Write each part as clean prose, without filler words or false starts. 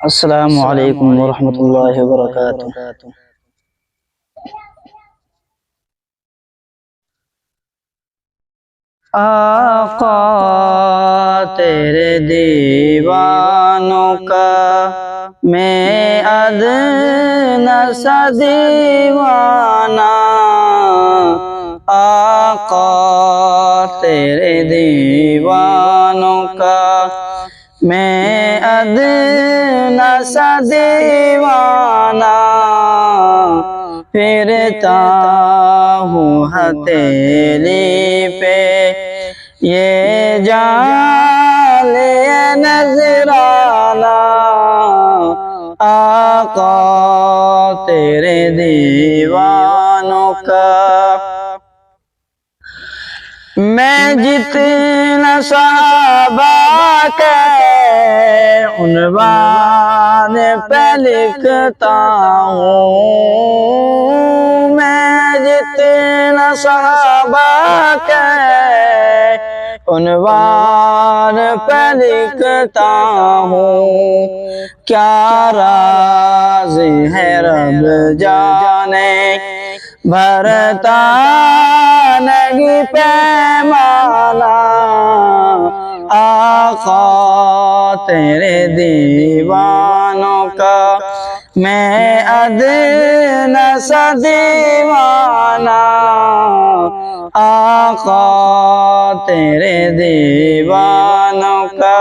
السلام علیکم ورحمۃ اللہ وبرکاتہ۔ آقا تیرے دیوانوں کا میں ادنا سا دیوانہ، آقا تیرے دیوانوں کا میں ادنا سا دیوانہ، پھرتا ہوں ہتھیلی پہ یہ جالِ نذرانہ، آقا تیرے دیوانوں کا میں جتنا صحابہ کے عنوان پہ لکھتا ہوں، میں جتنا صحابہ کے عنوان پہ لکھتا ہوں، کیا راز ہے رب جانے بھرتا نہیں پیمانہ، آقا تیرے دیوانوں کا میں ادنا سا دیوانہ، آقا تیرے دیوانوں کا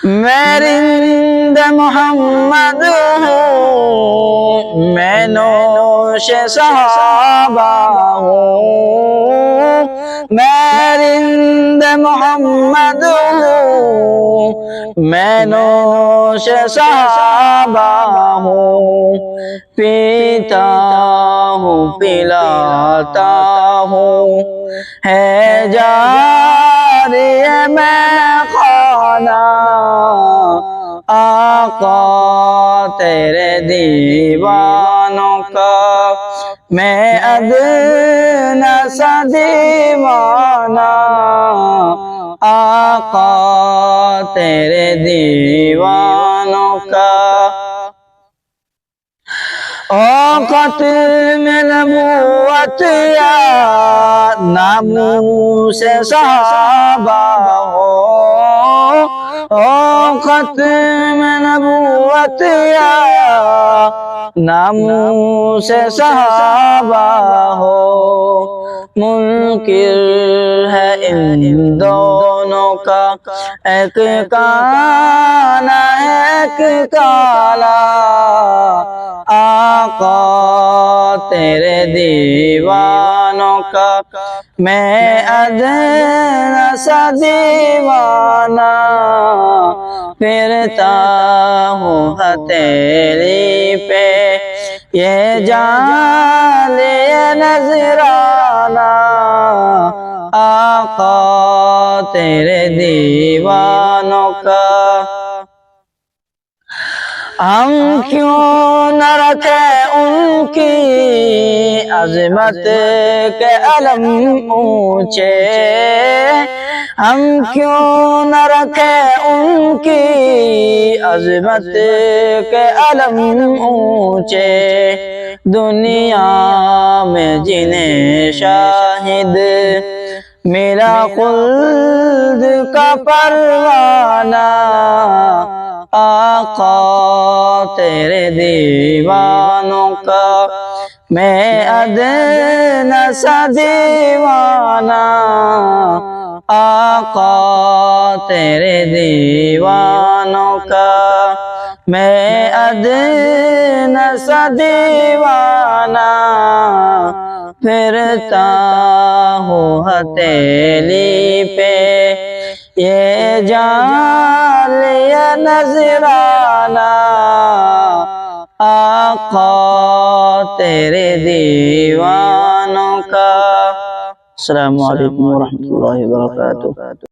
میں رند محمد ہوں، میں نوش صحابہ ہوں، میں رند محمد ہوں، میں نوش صحابہ ہوں، پیتا ہوں پلاتا ہوں، ہے جاری میں خانہ، آقا تیرے دیوانوں کا میں ادنا سا دیوانہ، آقا تیرے دیوانوں کا ختم نبوت یا ناموس صحابہ ہو، ختم نبوت یا ناموس صحابہ ہو، منکر ہے ان دونوں کا ایک کانا ایک کالا، آقا تیرے دیوانوں کا میں ادنا سا دیوانہ، پھرتا ہوں ہتھیلی پہ یہ جالِ نذرانہ، آقا تیرے دیوانوں کا ہم کیوں نہ رکھیں ان کی عظمت کے علم اونچے، ہم کیوں نہ رکھیں ان کی عظمت کے علم اونچے، دنیا میں جنہیں شاہد ملا خلد کا پروانہ، آقا تیرے دیوانوں کا میں ادنا سا دیوانہ، آقا تیرے دیوانوں کا میں ادنا سا دیوانہ، پھرتا ہوں ہتھیلی پہ یہ جالِ نذرانہ، آقا تیرے دیوانوں کا۔ السلام علیکم ورحمۃ اللہ وبرکاتہ۔